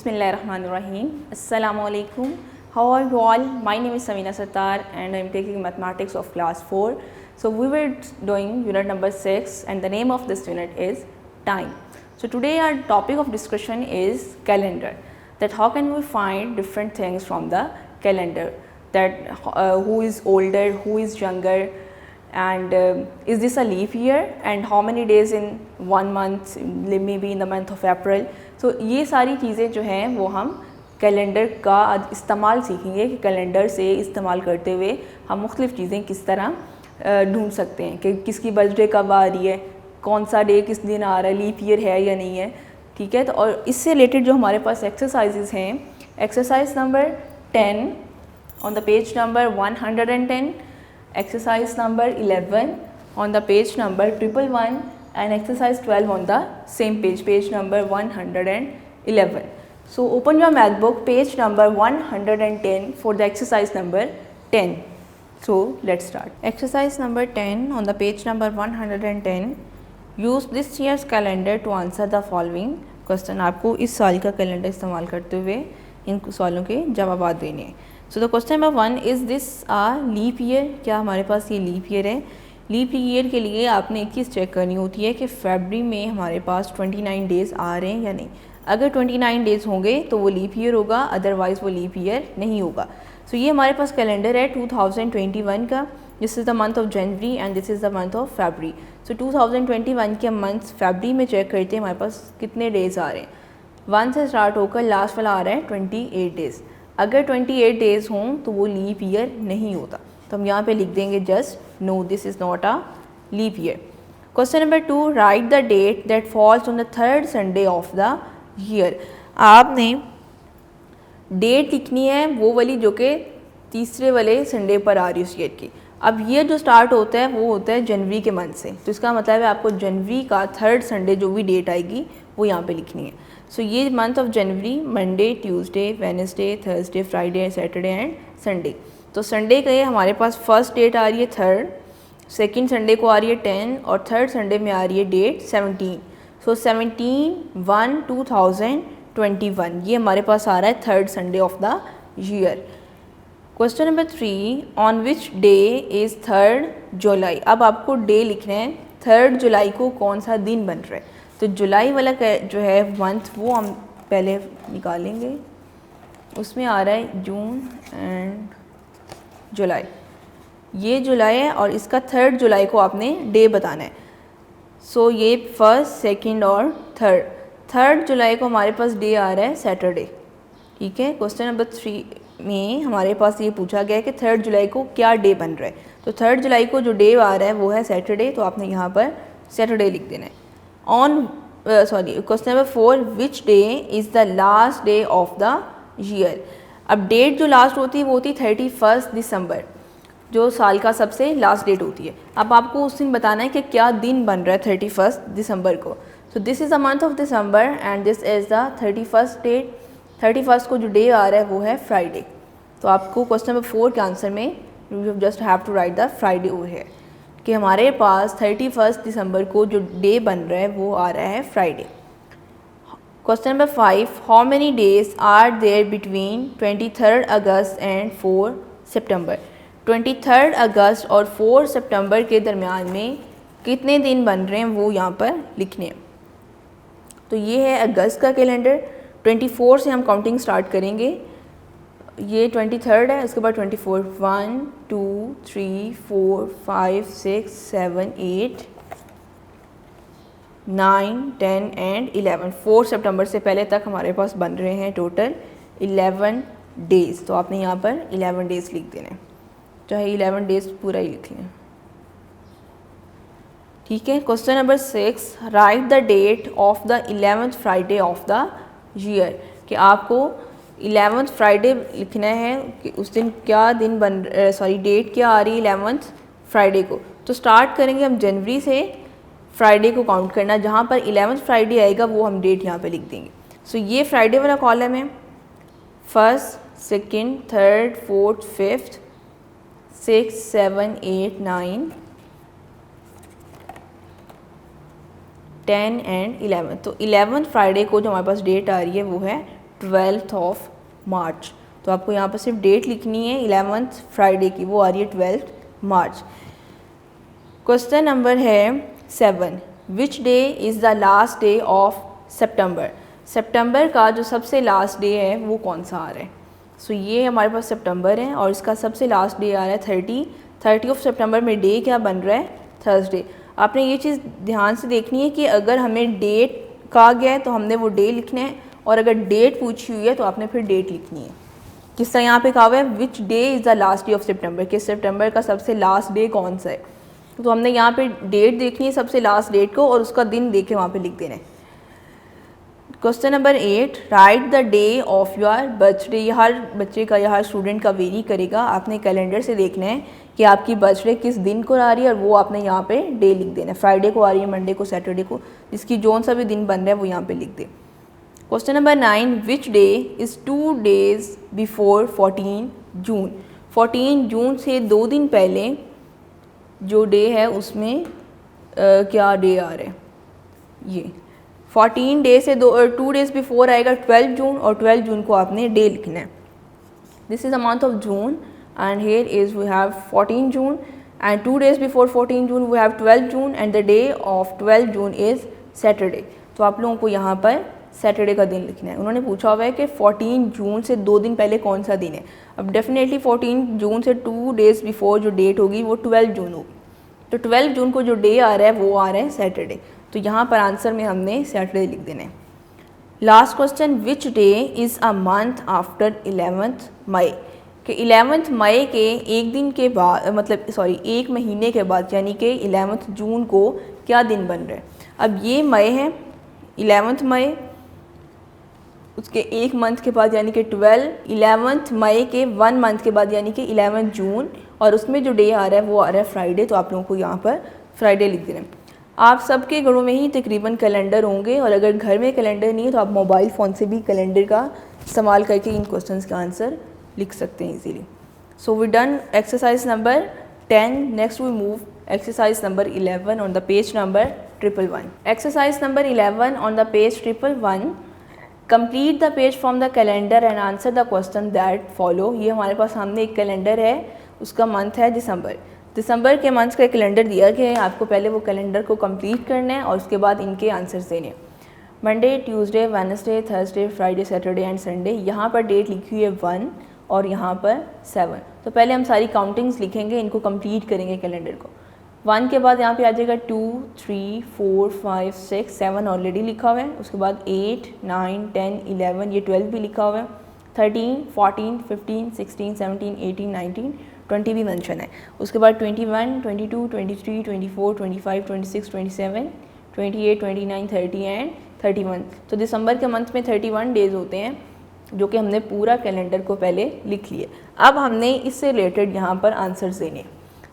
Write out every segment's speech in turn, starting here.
Bismillahirrahmanirrahim. Assalamu alaikum. How are you all? My name is Samina Sattar and I am taking mathematics of class 4. So we were doing unit number 6 and the name of this unit is time. So today our topic of discussion is calendar. That how can we find different things from the calendar, that who is older, who is younger, and is this a leap year and how many days in 1 month, maybe in the month of April. So ये सारी चीज़ें जो हैं वो हम calendar का इस्तेमाल सीखेंगे कि कैलेंडर से इस्तेमाल करते हुए हम मुख्तलिफ़ चीज़ें किस तरह ढूंढ सकते हैं कि किसकी बर्थडे कब आ रही है, कौन सा डे किस दिन आ रहा है, लीप ईयर है या नहीं है, ठीक है। तो और इससे रिलेटेड जो हमारे पास एक्सरसाइजेज हैं, exercise number 10 on the page number 110, exercise number 11 on the page number 111 and exercise 12 on the same page number 111. So open your math book, page number 110 for the exercise number 10. So let's start. Exercise number 10 on the page number 110. Use this year's calendar to answer the following question. आपको इस साल का calendar इस्तेमाल करते हुए इन सवालों के जवाब देने हैं। So the question number 1, is this a leap year? क्या हमारे पास ये लीप ईयर है? लीप ईयर के लिए आपने एक चीज़ चेक करनी होती है कि फरवरी में हमारे पास 29 डेज़ आ रहे हैं या नहीं। अगर 29 डेज़ होंगे तो वो लीप ईयर होगा, अदरवाइज़ वो लीप ईयर नहीं होगा। सो ये हमारे पास कैलेंडर है 2021 का। This is the month of January and this is the month of February. So 2021 के मंथ फरवरी में चेक करते हैं हमारे पास कितने डेज़ आ रहे हैं। 1 से स्टार्ट होकर लास्ट वाला आ रहा है 28 डेज़। अगर 28 डेज़ हों तो वो लीप ईयर नहीं होता, तो हम यहाँ पे लिख देंगे just no, this is not a leap year. Question number 2, write the date that falls on the third Sunday of the year. आपने डेट लिखनी है वो वाली जो कि तीसरे वाले संडे पर आ रही है उस ईयर की। अब ईयर जो स्टार्ट होता है वो होता है जनवरी के मंथ से, तो इसका मतलब है आपको जनवरी का थर्ड संडे जो भी डेट आएगी वो यहाँ पे लिखनी है। सो ये month of January Monday, Tuesday, Wednesday, Thursday, Friday, Saturday and Sunday. तो संडे के हमारे पास फर्स्ट डेट आ रही है 3rd, सेकंड संडे को आ रही है 10 और थर्ड संडे में आ रही है डेट 17। सो 17/1/2021 ये हमारे पास आ रहा है third Sunday of the year. Question number 3, on which day is 3rd जुलाई। अब आपको डे लिखना है 3rd जुलाई को कौन सा दिन बन रहा है। तो जुलाई वाला जो है मंथ वो हम पहले निकालेंगे, उसमें आ रहा है जून एंड जुलाई। ये जुलाई है और इसका 3rd जुलाई को आपने डे बताना है। सो ये फर्स्ट, सेकंड और थर्ड जुलाई को हमारे पास डे आ रहा है सैटरडे, ठीक है। क्वेश्चन नंबर 3 में हमारे पास ये पूछा गया है कि 3rd जुलाई को क्या डे बन रहा है। तो 3rd जुलाई को जो डे आ रहा है वो है सैटरडे, तो आपने यहाँ पर सैटरडे लिख देना है। Question number 4, which day is the last day of the year. अब डेट जो लास्ट होती है वो होती है 31 दिसंबर, जो साल का सबसे लास्ट डेट होती है। अब आपको उस दिन बताना है कि क्या दिन बन रहा है 31 दिसंबर को। So this is the month of December and this is the 31st date. 31st को जो डे आ रहा है वो है फ्राइडे। तो आपको क्वेश्चन नंबर 4 के आंसर में you just have to write the Friday over here, कि हमारे पास 31 दिसंबर को जो डे बन रहा है वो आ रहा है Friday. Question number 5, how many days are there between 23rd August and 4 September. 23rd अगस्त और 4 सितंबर के दरमियान में कितने दिन बन रहे हैं वो यहाँ पर लिखने हैं। तो ये है अगस्त का कैलेंडर, 24 से हम काउंटिंग स्टार्ट करेंगे। ये 23rd है, उसके बाद 24, 1 2 3 4 5 6 7 8 9 10 एंड 11। 4 सितंबर से पहले तक हमारे पास बन रहे हैं टोटल 11 डेज़। तो आपने यहाँ पर 11 डेज़ लिख देना है, चाहे 11 डेज़ पूरा ही लिख लें, ठीक है। Question number 6, write the date of the 11th Friday of the year. कि आपको 11th फ्राइडे लिखना है कि उस दिन क्या दिन डेट क्या आ रही है 11th फ्राइडे को। तो स्टार्ट करेंगे हम जनवरी से फ्राइडे को काउंट करना, जहाँ पर 11th फ्राइडे आएगा वो हम डेट यहाँ पे लिख देंगे। सो ये फ्राइडे वाला कॉलम है, 1st, 2nd, 3rd, 4th, 5th, 6, 7, 8, 9, 10 and 11। तो 11th फ्राइडे को जो हमारे पास डेट आ रही है वो है 12th ऑफ मार्च। तो आपको यहाँ पर सिर्फ डेट लिखनी है 11th फ्राइडे की, वो आ रही है 12th मार्च। क्वेश्चन नंबर है 7, which day is the last day of September. सितंबर का जो सबसे लास्ट डे है वो कौन सा आ रहा है। सो ये हमारे पास सितंबर है और इसका सबसे लास्ट डे आ रहा है 30 ऑफ सितंबर में डे क्या बन रहा है, थर्सडे। आपने ये चीज़ ध्यान से देखनी है कि अगर हमें डेट कहा गया है तो हमने वो डे लिखना है, और अगर डेट पूछी हुई है तो आपने फिर डेट लिखनी है। किस तरह यहाँ पे कहा हुआ है which day is the last day of September, कि सितंबर का सबसे लास्ट डे कौन सा है। तो हमने यहाँ पे डेट देखनी है सबसे लास्ट डेट को, और उसका दिन देख के वहाँ पे लिख देना है। Question number 8, right the day of your birthday. ये हर बच्चे का या हर स्टूडेंट का वेरी करेगा। आपने कैलेंडर से देखना है कि आपकी बर्थडे किस दिन को आ रही है, और वो आपने यहाँ पे डे लिख देना है। फ्राइडे को आ रही है, मंडे को, सैटरडे को, जिसकी जोन सा भी दिन बन रहा है वो यहाँ पे लिख दे। Question number 9, which day is 2 days before 14 June. 14 जून से 2 दिन पहले जो डे है उसमें क्या डे आ रहा है, ये 14 डे से 2 days बिफोर आएगा 12 जून, और 12 जून को आपने डे लिखना है। This is the month of June and here is we have 14 June and 2 days before 14 June we have 12 June and the day of 12 June is Saturday. तो आप लोगों को यहाँ पर सैटरडे का दिन लिखना है। उन्होंने पूछा हुआ है कि 14 जून से 2 दिन पहले कौन सा दिन है। अब डेफिनेटली 14 जून से 2 days बिफोर जो डेट होगी वो 12 जून होगी। तो 12 जून को जो डे आ रहा है वो आ रहा है सैटरडे। तो यहाँ पर आंसर में हमने सैटरडे लिख देना है। Last question, which day is a month after 11th मई। कि 11th मई के एक दिन के बाद, मतलब सॉरी एक महीने के बाद, यानी कि 11th जून को क्या दिन बन रहा है। अब ये मई है, 11th मई, उसके एक मंथ के बाद यानी कि 11th मई के 1 मंथ के बाद यानी कि 11 जून, और उसमें जो डे आ रहा है वो आ रहा है फ्राइडे। तो आप लोगों को यहाँ पर फ्राइडे लिख देना है। आप सबके घरों में ही तकरीबन कैलेंडर होंगे, और अगर घर में कैलेंडर नहीं है तो आप मोबाइल फ़ोन से भी कैलेंडर का इस्तेमाल करके इन क्वेश्चंस का आंसर लिख सकते हैं easily. So we done exercise number 10। Next we move exercise number 11 on the page number 111। Exercise number 11 on the page 111, complete the page from the calendar and answer the question that follow. ये हमारे पास सामने एक calendar है, उसका month है दिसंबर। दिसंबर के month का calendar दिया गया है, आपको पहले वो कैलेंडर को कंप्लीट करना है और उसके बाद इनके आंसर्स देने हैं। Monday, Tuesday, Wednesday, Thursday, Friday, Saturday and Sunday. यहाँ पर डेट लिखी हुई है 1 और यहाँ पर 7। तो पहले हम सारी काउंटिंग्स लिखेंगे, इनको कंप्लीट करेंगे कैलेंडर को। 1 के बाद यहाँ पे आ जाएगा 2, 3, 4, 5, 6, 7 ऑलरेडी लिखा हुआ है। उसके बाद 8, 9, 10, 11, ये 12 भी लिखा हुआ है। 13, 14, 15, 16, 17, 18, 19, 20 भी मेंशन है। उसके बाद 21, 22, 23, 24, 25, 26, 27, 28, 29, 30 एंड 31। तो दिसंबर के मंथ में 31 डेज़ होते हैं, जो कि हमने पूरा कैलेंडर को पहले लिख लिया। अब हमने इससे रिलेटेड यहाँ पर आंसर्स देने।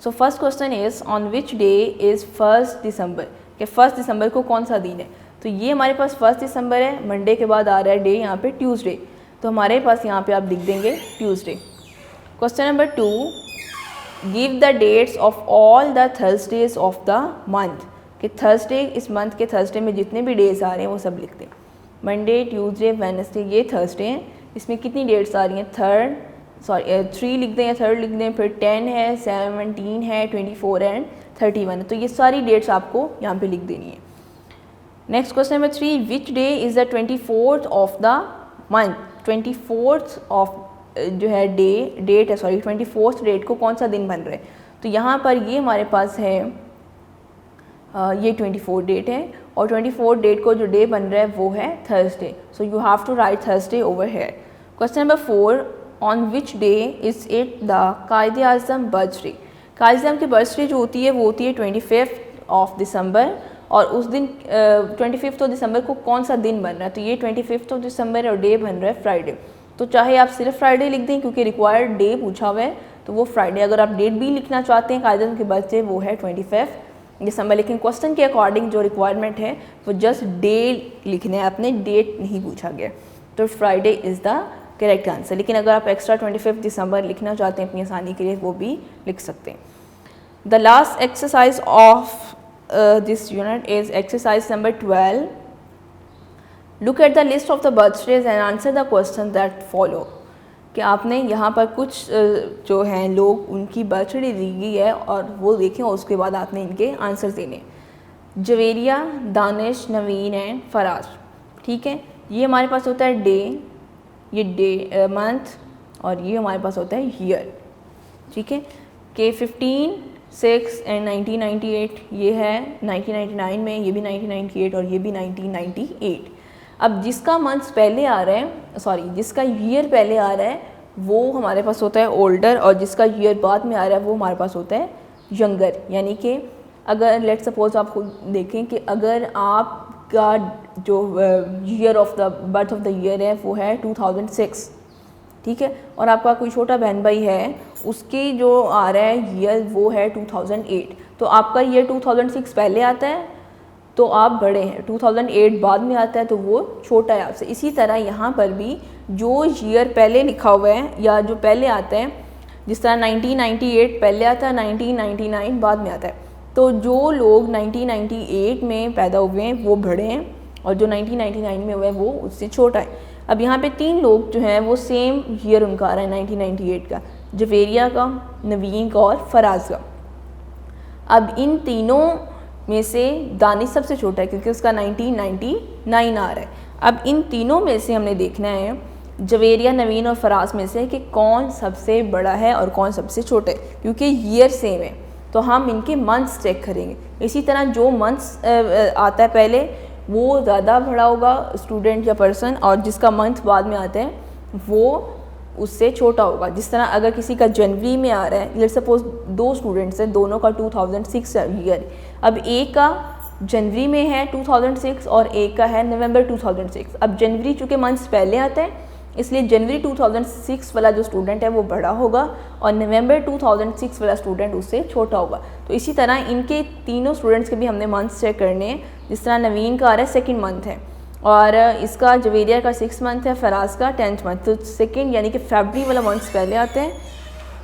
So first question is on which day is 1 दिसंबर, कि 1 दिसंबर को कौन सा दिन है। तो ये हमारे पास 1 दिसंबर है। मंडे के बाद आ रहा है डे यहाँ पे ट्यूसडे, तो हमारे पास यहाँ पे आप लिख देंगे Tuesday. Question number 2, give the dates of all the Thursdays of the month, कि थर्सडे, इस मंथ के थर्सडे में जितने भी डेज आ रहे हैं वो सब लिख दें। मंडे, ट्यूसडे, वेडनेसडे, ये थर्सडे हैं, इसमें कितनी डेट्स आ रही हैं, 3 लिख दें या 3 लिख दें, फिर 10 है, 17 है, 24 एंड 31 है। तो ये सारी डेट्स आपको यहाँ पे लिख देनी है। Next question number 3, which day is the 24th of the month. 24th of जो है डेट है, 24th डेट को कौन सा दिन बन रहा है। तो यहाँ पर ये हमारे पास है ये 24 डेट है, और 24 डेट को जो डे बन रहा है वो है Thursday. So you have to write Thursday over here. Question number 4, on which day is it the Quaid Azam birthday. कायदे आज़म की बर्थडे जो होती है वो होती है 25 ऑफ दिसंबर, और उस दिन 25 दिसंबर को कौन सा दिन बन रहा है। तो ये 25 दिसंबर और डे बन रहा है फ्राइडे। तो चाहे आप सिर्फ फ्राइडे लिख दें, क्योंकि रिक्वायर्ड डे पूछा हुआ है तो वो फ्राइडे। अगर आप डेट भी लिखना चाहते हैं कायदे आज़म की बर्थडे, वो है 25 दिसंबर, लेकिन क्वेश्चन के अकॉर्डिंग जो रिक्वायरमेंट है वो जस्ट डे लिखने हैं, अपने डेट नहीं पूछा गया। तो Friday is the correct answer. लेकिन अगर आप एक्स्ट्रा 25 दिसंबर लिखना चाहते हैं अपनी आसानी के लिए, वो भी लिख सकते हैं। The last exercise of this unit is exercise number 12। Look at the list of the birthdays and answer the question that follow. कि आपने यहाँ पर कुछ जो हैं लोग उनकी बर्थडे दी गई है और वो देखें और उसके बाद आपने इनके आंसर देने। जवेरिया, दानिश, नवीन एंड फराज। ठीक है, ये हमारे पास होता है डे, ये डे मंथ, और ये हमारे पास होता है ईयर। ठीक है, कि 15, 6 एंड 1998 ये है 1999 में, ये भी 1998 और ये भी 1998। अब जिसका मंथ पहले आ रहा है, सॉरी जिसका ईयर पहले आ रहा है वो हमारे पास होता है ओल्डर, और जिसका ईयर बाद में आ रहा है वो हमारे पास होता है यंगर। यानी कि अगर लेट सपोज आप खुद देखें कि अगर आपका जो year of the birth of the year है वो है 2006, ठीक है, और आपका कोई छोटा बहन भाई है उसकी जो आ रहा है ईयर वो है 2008, तो आपका ईयर 2006 पहले आता है तो आप बड़े हैं, 2008 बाद में आता है तो वो छोटा है आपसे। इसी तरह यहाँ पर भी जो ईयर पहले लिखा हुआ है या जो पहले आता है, जिस तरह 1998 पहले आता है, 1999 बाद में आता है, तो जो लोग 1998 में पैदा हुए हैं वो बड़े हैं और जो 1999 में हुए हैं वो उससे छोटा है। अब यहाँ पे 3 लोग जो हैं वो सेम ईयर उनका आ रहा है 1998 का, जवेरिया का, नवीन का और फराज का। अब इन तीनों में से दानिश सबसे छोटा है क्योंकि उसका 1999 आ रहा है। अब इन तीनों में से हमने देखना है जवेरिया, नवीन और फराज में से कि कौन सबसे बड़ा है और कौन सबसे छोटा है, क्योंकि ईयर सेम है तो हम इनके मंथ्स चेक करेंगे। इसी तरह जो मंथ्स आता है पहले वो ज़्यादा बड़ा होगा स्टूडेंट या पर्सन, और जिसका मंथ बाद में आता है वो उससे छोटा होगा। जिस तरह अगर किसी का जनवरी में आ रहा है, लेट्स सपोज 2 स्टूडेंट्स हैं, दोनों का 2006 ईयर, अब एक का जनवरी में है 2006 और एक का है नवंबर 2006। अब जनवरी चूँकि मंथ्स पहले आता है इसलिए जनवरी 2006 वाला जो स्टूडेंट है वो बड़ा होगा और नवंबर 2006 वाला स्टूडेंट उससे छोटा होगा। तो इसी तरह इनके तीनों स्टूडेंट्स के भी हमने मंथ्स चेक करने हैं। जिस तरह नवीन का आ रहा है 2nd मंथ है और इसका जवेरिया का 6th मंथ है, फराज का 10th मंथ, तो 2nd यानी कि फरवरी वाला मंथ्स पहले आते हैं।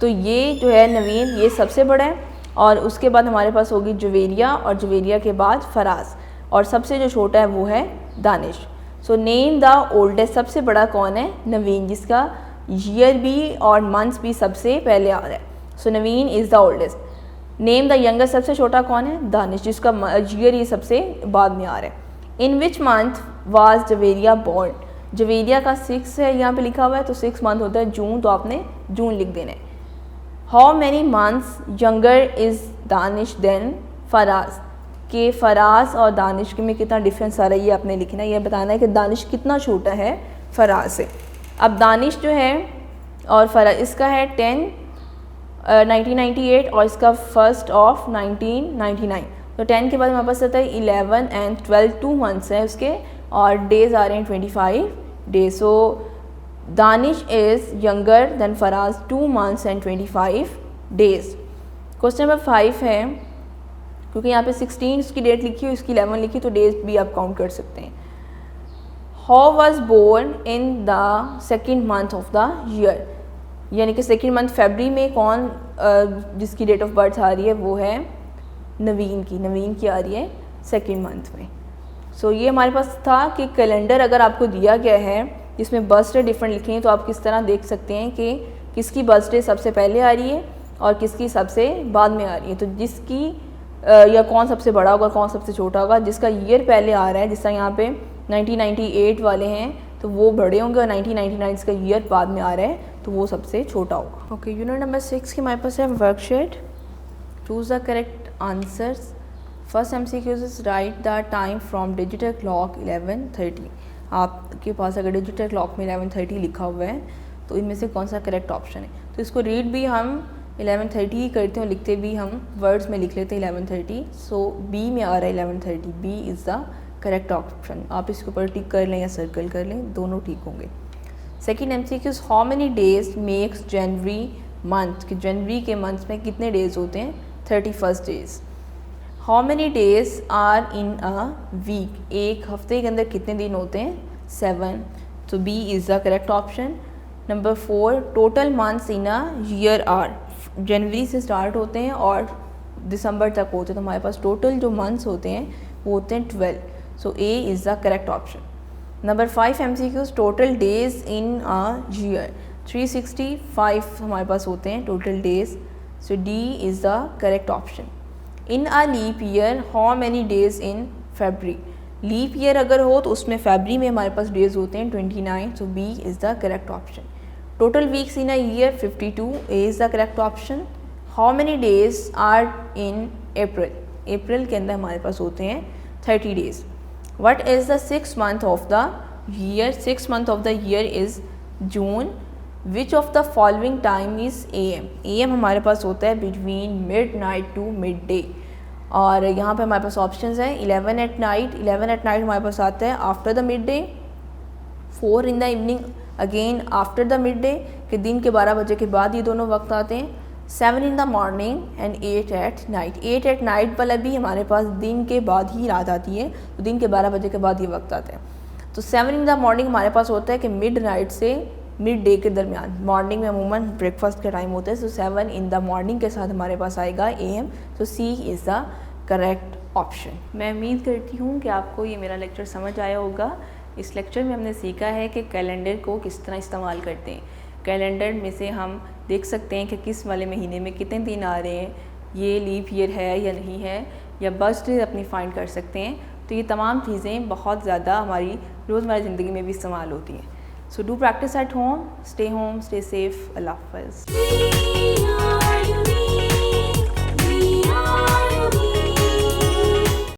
तो ये जो है नवीन ये सबसे बड़ा है और उसके बाद हमारे पास होगी जवेरिया और जवेरिया के बाद फराज, और सबसे जो छोटा है वो है Danish. So name the oldest, सबसे बड़ा कौन है? नवीन, जिसका ईयर भी और मंथ्स भी सबसे पहले आ रहा है। So Naveen is the oldest. Name the youngest, सबसे छोटा कौन है? दानिश, जिसका ईयर ही सबसे बाद में आ रहा है। In which month was Javeria born? Javeria का 6 है यहाँ पे लिखा हुआ है तो 6 मंथ होता है जून, तो आपने जून लिख देना है। How many months younger is Danish than Faraz? कि फराज और दानिश में कितना डिफरेंस आ रहा है ये आपने लिखना है, ये बताना है कि दानिश कितना छोटा है फराज से। अब दानिश जो है और फराज, इसका है 1998 और इसका 1 ऑफ 1999, तो 10 के बाद हमारे पास आता है 11 एंड 12, 2 मंथ्स हैं उसके और डेज आ रहे हैं 25 days. So Danish is younger than Faraz 2 months and 25 days. Question number 5 है, क्योंकि यहाँ पे 16 उसकी डेट लिखी है, इसकी 11 लिखी, तो डेज भी आप काउंट कर सकते हैं। How was born in the 2nd month of the year? यानी कि 2nd मंथ फरवरी में कौन जिसकी डेट ऑफ बर्थ आ रही है वो है नवीन की। नवीन की आ रही है 2nd मंथ में। सो ये हमारे पास था कि कैलेंडर अगर आपको दिया गया है जिसमें बर्थडे डिफरेंट लिखी है तो आप किस तरह देख सकते हैं कि किसकी बर्थडे सबसे पहले आ रही है और किसकी सबसे बाद में आ रही है। तो जिसकी या कौन सबसे बड़ा होगा कौन सबसे छोटा होगा, जिसका ईयर पहले आ रहा है, जिस तरह यहाँ पे 1998 वाले हैं तो वो बड़े होंगे और 1999 का ईयर बाद में आ रहा है तो वो सबसे छोटा होगा। ओके, यूनिट नंबर 6 के हमारे पास है worksheet. Choose the correct answers. First MCQ is right the time from digital clock 11:30। आपके पास अगर डिजिटल क्लॉक में 11:30 लिखा हुआ है तो इनमें से कौन सा करेक्ट ऑप्शन है? तो इसको रीड भी हम 11:30 ही करते हैं, लिखते भी हम वर्ड्स में लिख लेते हैं 11:30। सो बी में आ रहा है 11:30, B is the correct option. आप इसके ऊपर टिक कर लें या सर्कल कर लें, दोनों ठीक होंगे। Second MCQ, how many days makes January month? कि जनवरी के मंथ में कितने डेज होते हैं? 31 days. How many days are in a week? एक हफ्ते के अंदर कितने दिन होते हैं? 7। तो B is the correct option. Number 4, total months in a year are? जनवरी से स्टार्ट होते हैं और दिसंबर तक होते हैं, तो हमारे पास टोटल जो मंथ्स होते हैं वो होते हैं 12। So A is the correct option. Number 5 MCQs, total days in a year 365 हमारे पास होते हैं total days, so D is the correct option. In a leap year how many days in February, leap year अगर हो तो उसमें फरवरी में हमारे पास डेज होते हैं 29, so B is the correct option. Total weeks in a year 52, A is the correct option. How many days are in April, अप्रैल के अंदर हमारे पास होते हैं 30 days. What is the 6th month of the year, 6th month of the year is June. Which of the following time is AM, AM हमारे पास होता है between midnight to midday, और यहाँ पे हमारे पास ऑप्शंस हैं 11 at night, 11 at night हमारे पास आता है after the mid day, 4 in the evening again after the mid day, कि दिन के 12 बजे के बाद ये दोनों वक्त आते हैं, 7 in the morning and 8 at night, 8 at night वाला भी हमारे पास दिन के बाद ही रात आती है, तो दिन के 12 बजे के बाद ये वक्त आते हैं। तो 7 in the morning हमारे पास होता है कि मिड नाइट से मिड डे के दरमियान, मॉर्निंग में अमूमन ब्रेकफास्ट का टाइम होता है, सो 7 in the morning के साथ हमारे पास आएगा AM, तो सी इज़ द करेक्ट ऑप्शन। मैं उम्मीद करती हूँ कि आपको ये मेरा लेक्चर समझ आया होगा। इस लेक्चर में हमने सीखा है कि कैलेंडर को किस तरह इस्तेमाल करते हैं। कैलेंडर में से हम देख सकते हैं कि किस वाले महीने में कितने दिन आ रहे हैं, ये लीप ईयर है या नहीं है, या बर्थडे अपनी फाइंड कर सकते हैं। तो ये तमाम चीज़ें बहुत ज़्यादा हमारी रोज़मर्रा ज़िंदगी में भी इस्तेमाल होती हैं। So do practice at home, stay safe, अल्लाह हाफ़िज़।